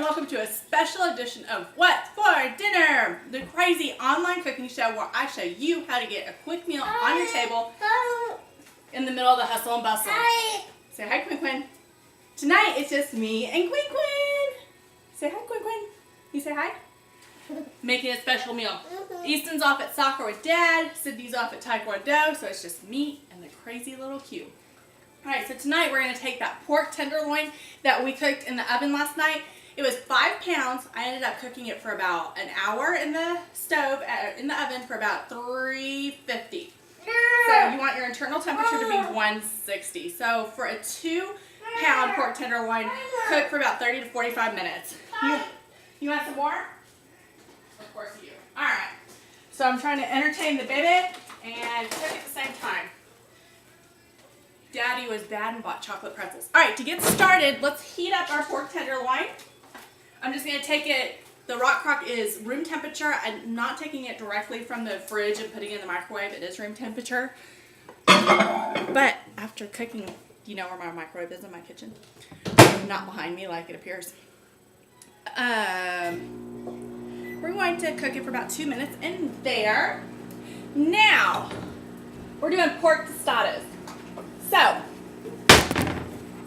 welcome to a special edition of What's for Dinner, the crazy online cooking show where I show you how to get a quick meal on your table in the middle of the hustle and bustle. Say hi, Quinn-Finn. Tonight it's just me and Quinn-Finn. Say hi, Quinn-Finn. You say hi? Making a special meal. Easton's off at soccer with Dad. Sydney's off at Taekwondo, so it's just me and the crazy little Q. Alright, so tonight we're going to take that pork tenderloin that we cooked in the oven last night. It was 5 pounds. I ended up cooking it for about an hour in the stove, in the oven for about 350. So you want your internal temperature to be 160. So for a 2-pound pork tenderloin, cook for about 30 to 45 minutes. You want some more? Of course you do. Alright, so I'm trying to entertain the baby and cook at the same time. Daddy was bad and bought chocolate pretzels. Alright, to get started, let's heat up our pork tenderloin. I'm just going to take it, the Rockcrok is room temperature. I'm not taking it directly from the fridge and putting it in the microwave. It is room temperature. But after cooking, you know where my microwave is in my kitchen? Not behind me like it appears. We're going to cook it for about 2 minutes in there. Now, we're doing pork tostadas. So,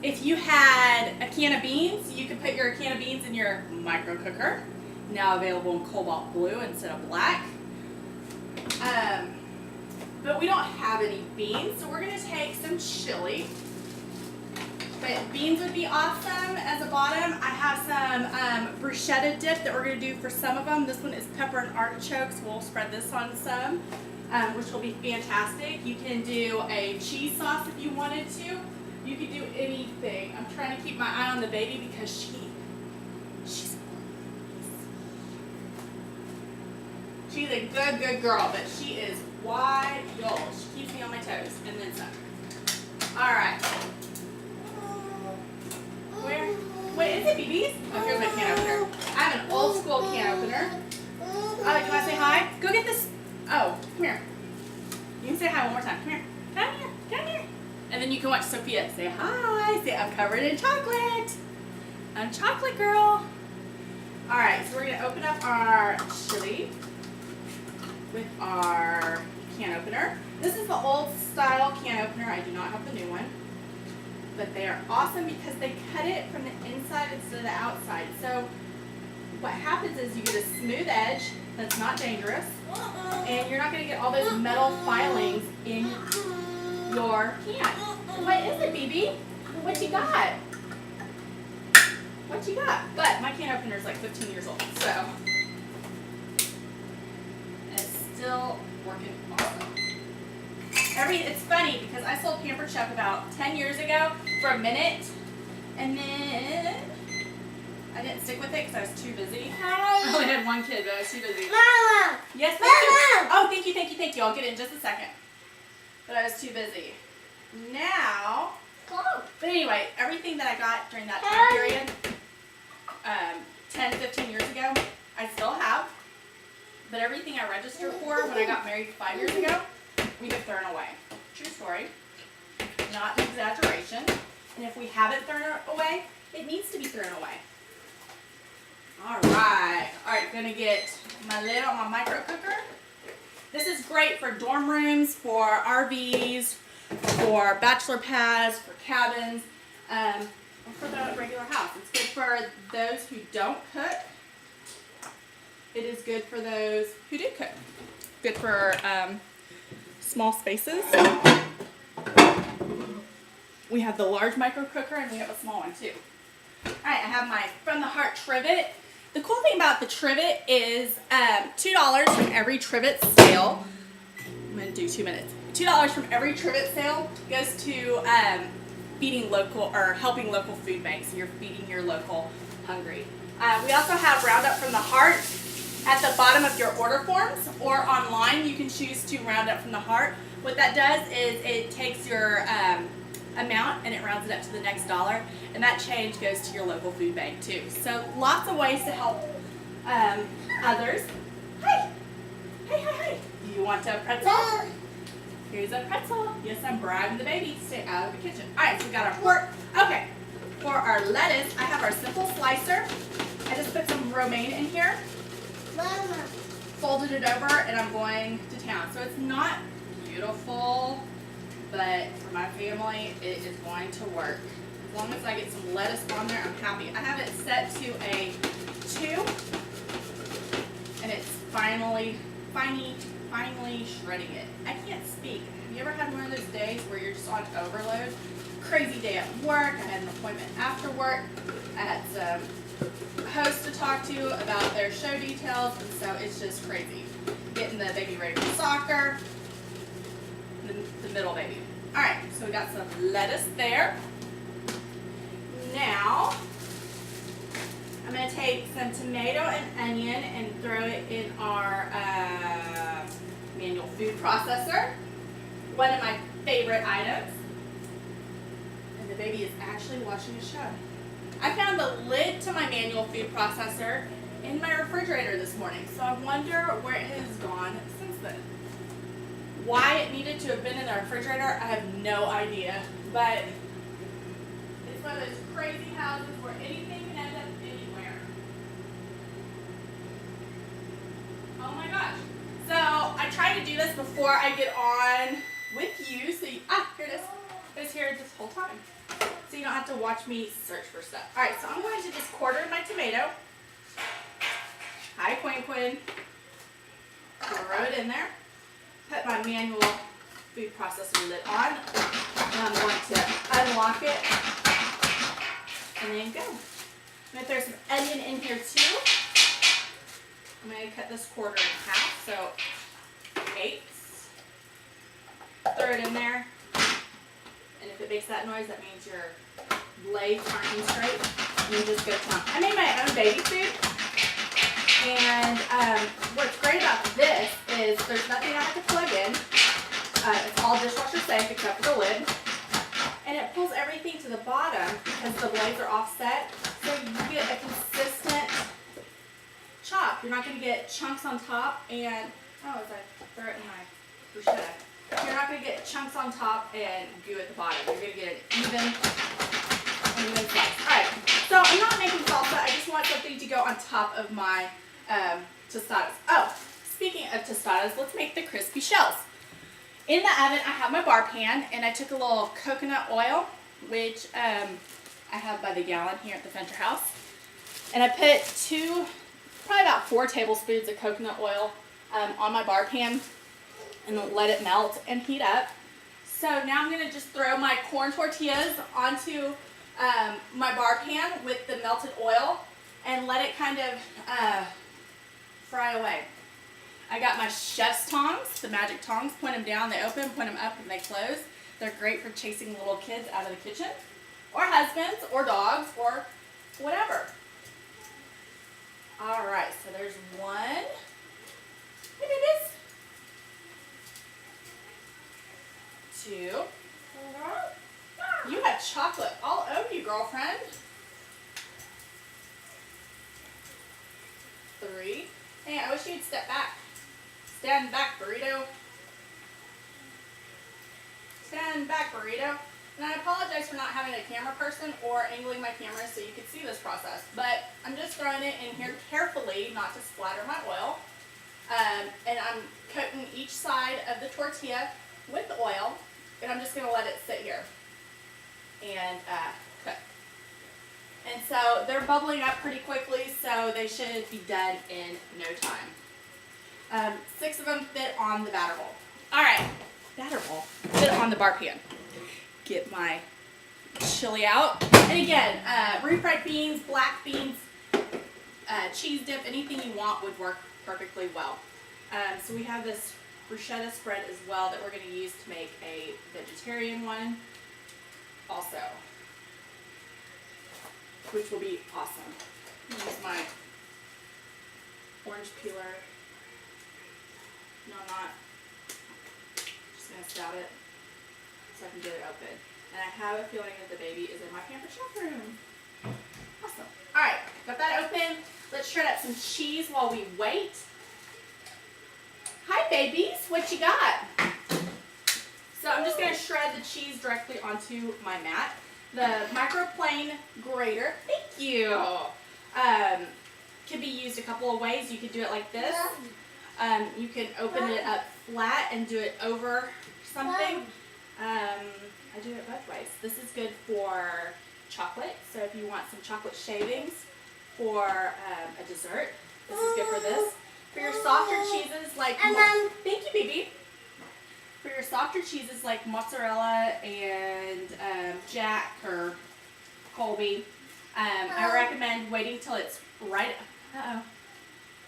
if you had a can of beans, you could put your can of beans in your Microcooker. Now available in cobalt blue instead of black. But we don't have any beans, so we're going to take some chili. But beans would be awesome as a bottom. I have some bruschetta dip that we're going to do for some of them. This one is pepper and artichokes. We'll spread this on some, which will be fantastic. You can do a cheese sauce if you wanted to. You could do anything. I'm trying to keep my eye on the baby because she's a good girl, but she is wild. She keeps me on my toes, and then some. All right. Wait, is it BB's? Oh, here's my can opener. I have an old school can opener. Can I say hi? Go get this. Oh, come here. You can say hi one more time. Come here. Come here. And then you can watch Sophia say hi. Say, I'm covered in chocolate. I'm chocolate girl. All right, so we're going to open up our chili with our can opener. This is the old style can opener. I do not have the new one. But they are awesome because they cut it from the inside instead of the outside. So what happens is you get a smooth edge that's not dangerous, and you're not going to get all those metal filings in your can. What is it, BB? What you got? What you got? But my can opener is like 15 years old, so it's still working awesome. It's funny because I sold Pampered Chef about 10 years ago for a minute, and then I didn't stick with it because I was too busy. I only had one kid, but I was too busy. Mama! Yes, thank you. Oh, thank you. I'll get it in just a second. But I was too busy. Now, but anyway, everything that I got during that time period, 10, 15 years ago, I still have. But everything I registered for when I got married 5 years ago, we have thrown away. True story. Not an exaggeration. And if we haven't thrown it away, it needs to be thrown away. Alright, gonna get my lid on my microcooker. This is great for dorm rooms, for RVs, for bachelor pads, for cabins, or for the regular house. It's good for those who don't cook. It is good for those who do cook. Good for small spaces. We have the large microcooker and we have a small one too. Alright, I have my From the Heart trivet. The cool thing about the trivet is $2 from every trivet sale. I'm going to do 2 minutes. $2 from every trivet sale goes to feeding local or helping local food banks. You're feeding your local hungry. We also have Roundup from the Heart at the bottom of your order forms, or online you can choose to round up from the heart. What that does is it takes your amount and it rounds it up to the next dollar, and that change goes to your local food bank too. So lots of ways to help others. Hi. Do you want a pretzel? Here's a pretzel. Yes, I'm bribing the baby to stay out of the kitchen. Alright, so we got our pork. Okay, for our lettuce, I have our simple slicer. I romaine in here. Mama. Folded it over, and I'm going to town. So it's not beautiful, but for my family, it is going to work. As long as I get some lettuce on there, I'm happy. I have it set to a 2, and it's finally shredding it. I can't speak. Have you ever had one of those days where you're just on overload? Crazy day at work. I had an appointment after work. I had some hosts to talk to about their show details, and so it's just crazy. Getting the baby ready for soccer, the middle baby. All right, so we got some lettuce there. Now, I'm going to take some tomato and onion and throw it in our manual food processor. One of my favorite items. And the baby is actually watching a show. I found the lid to my manual food processor in my refrigerator this morning, so I wonder where it has gone since then. Why it needed to have been in the refrigerator, I have no idea, but it's one of those crazy houses where anything can end up anywhere. Oh my gosh. So I try to do this before I get on with you, so you, here it is. It was here this whole time. So you don't have to watch me search for stuff. All right, so I'm going to just quarter my tomato. Hi, Quinn-Finn. Throw it in there. Put my manual food processor lid on. And I'm going to unlock it. And then go. I'm going to throw some onion in here too. I'm going to cut this quarter in half, so 8. Throw it in there. And if it makes that noise, that means your blades aren't in straight. And you just go to town. I made my own baby food. And what's great about this is there's nothing I have to plug in. It's all dishwasher safe except for the lid. And it pulls everything to the bottom because the blades are offset. So you get a consistent chop. You're not going to get chunks on top and, as I throw it in my bruschetta. You're not going to get chunks on top and goo at the bottom. You're going to get an even slice. Alright, so I'm not making salsa. I just want something to go on top of my tostadas. Oh, speaking of tostadas, let's make the crispy shells. In the oven, I have my bar pan, and I took a little coconut oil, which I have by the gallon here at the Fenter house. And I put probably about 4 tablespoons of coconut oil on my bar pan and let it melt and heat up. So now I'm going to just throw my corn tortillas onto my bar pan with the melted oil and let it kind of fry away. I got my chef's tongs, the magic tongs. Point them down, they open, point them up, and they close. They're great for chasing little kids out of the kitchen, or husbands, or dogs, or whatever. All right, so there's one. Hey, babies. 2. You have chocolate all over you, girlfriend. 3. Hey, I wish you'd step back. Stand back, burrito. Stand back, burrito. And I apologize for not having a camera person or angling my camera so you could see this process. But I'm just throwing it in here carefully, not to splatter my oil. And I'm coating each side of the tortilla with the oil. And I'm just going to let it sit here and cook. And so they're bubbling up pretty quickly, so they should be done in no time. 6 of them fit on the batter bowl. All right, batter bowl fit on the bar pan. Get my chili out. And again, refried beans, black beans, cheese dip, anything you want would work perfectly well. So we have this bruschetta spread as well that we're going to use to make a vegetarian one also, which will be awesome. I'm going to use my orange peeler. No, I'm not. Just going to stab it so I can get it open. And I have a feeling that the baby is in my pampered chef room. Awesome. Alright, got that open. Let's shred up some cheese while we wait. Hi babies, what you got? So I'm just going to shred the cheese directly onto my mat. The microplane grater, thank you, could be used a couple of ways. You could do it like this. You can open it up flat and do it over something. I do it both ways. This is good for chocolate. So if you want some chocolate shavings for a dessert, this is good for this. For your softer cheeses like, thank you, baby. For your softer cheeses like mozzarella and Jack or Colby, I recommend waiting till it's right.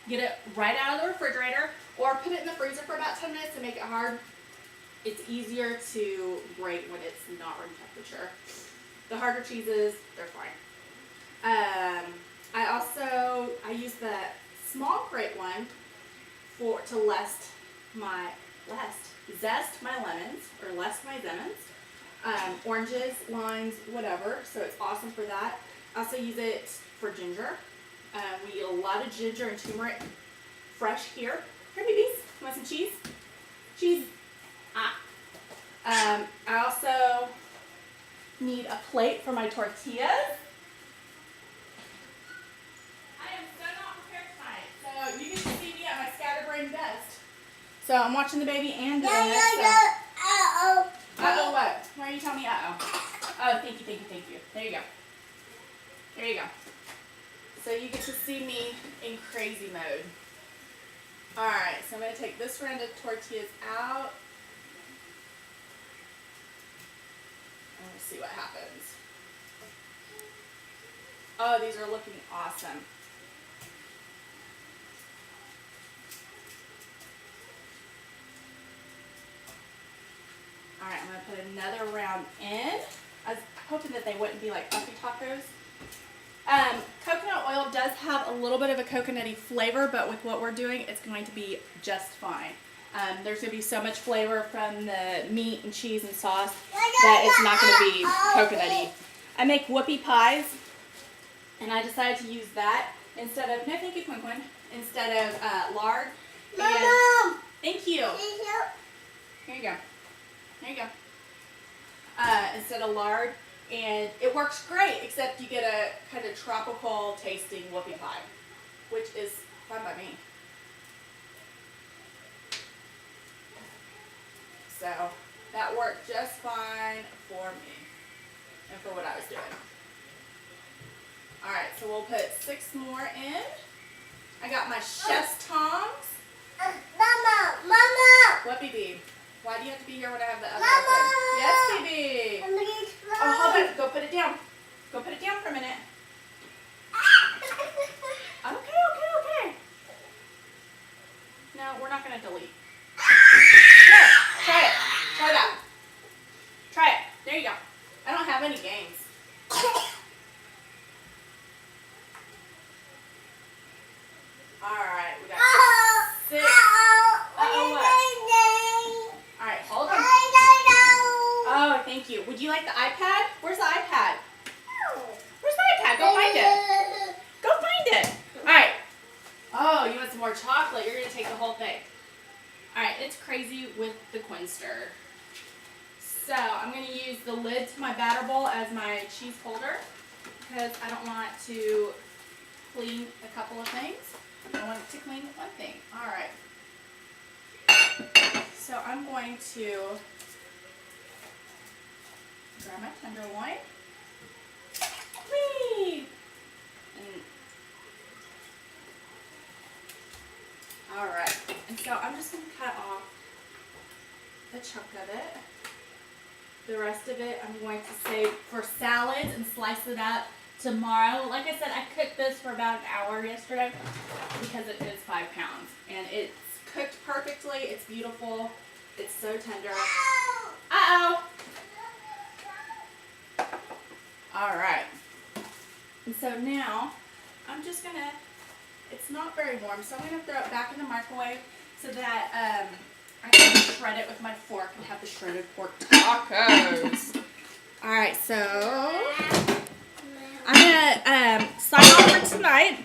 Get it right out of the refrigerator, or put it in the freezer for about 10 minutes to make it hard. It's easier to grate when it's not room temperature. The harder cheeses, they're fine. I use the small grate one to zest my lemons, or less my lemons, oranges, limes, whatever. So it's awesome for that. I also use it for ginger. We eat a lot of ginger and turmeric fresh here. Here, babies. You want some cheese? Cheese. I also need a plate for my tortillas. I am so not prepared tonight. So you get to see me at my scatterbrained best. So I'm watching the baby and doing this. Uh-oh. Uh-oh what? Why are you telling me uh-oh? Oh, thank you. There you go. There you go. So you get to see me in crazy mode. Alright, so I'm going to take this round of tortillas out. And we'll see what happens. Oh, these are looking awesome. Alright, I'm going to put another round in. I was hoping that they wouldn't be like puffy tacos. Coconut oil does have a little bit of a coconutty flavor, but with what we're doing, it's going to be just fine. There's going to be so much flavor from the meat and cheese and sauce that it's not going to be coconutty. I make whoopie pies, and I decided to use that instead of, no thank you, Quinn-Finn, instead of lard. And, thank you. Here you go. There you go. Instead of lard. And it works great, except you get a kind of tropical tasting whoopie pie, which is fine by me. So that worked just fine for me and for what I was doing. All right, so we'll put 6 more in. I got my chef's tongs. Mama. What, baby? Why do you have to be here when I have the oven open? Yes, baby. Oh, hold on. Go put it down. Go put it down for a minute. Okay. No, we're not going to delete. Here, try it. Try that. Try it. There you go. I don't have any games. All right, we got 6. Uh-oh, what? All right, hold on. Oh, thank you. Would you like the iPad? Where's the iPad? Where's the iPad? Go find it. Go find it. All right. Oh, you want some more chocolate? You're going to take the whole thing. All right, it's crazy with the Quinn-Stir. So I'm going to use the lid to my batter bowl as my cheese holder because I don't want to clean a couple of things. I want to clean one thing. All right. So I'm going to grab my tenderloin. Whee! All right. And so I'm just going to cut off a chunk of it. The rest of it I'm going to save for salads and slice it up tomorrow. Like I said, I cooked this for about an hour yesterday because it is 5 pounds. And it's cooked perfectly. It's beautiful. It's so tender. Uh-oh. All right. And so now I'm just going to, it's not very warm, so I'm going to throw it back in the microwave so that I can shred it with my fork and have the shredded pork tacos. All right, so I'm going to sign off for tonight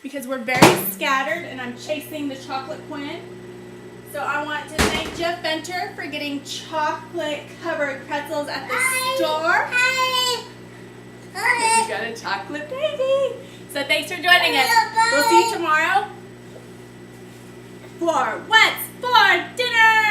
because we're very scattered and I'm chasing the chocolate Quinn. So I want to thank Jeff Fenter for getting chocolate-covered pretzels at the store. You got a chocolate baby. So So thanks for joining us. We'll see you tomorrow for What's for Dinner?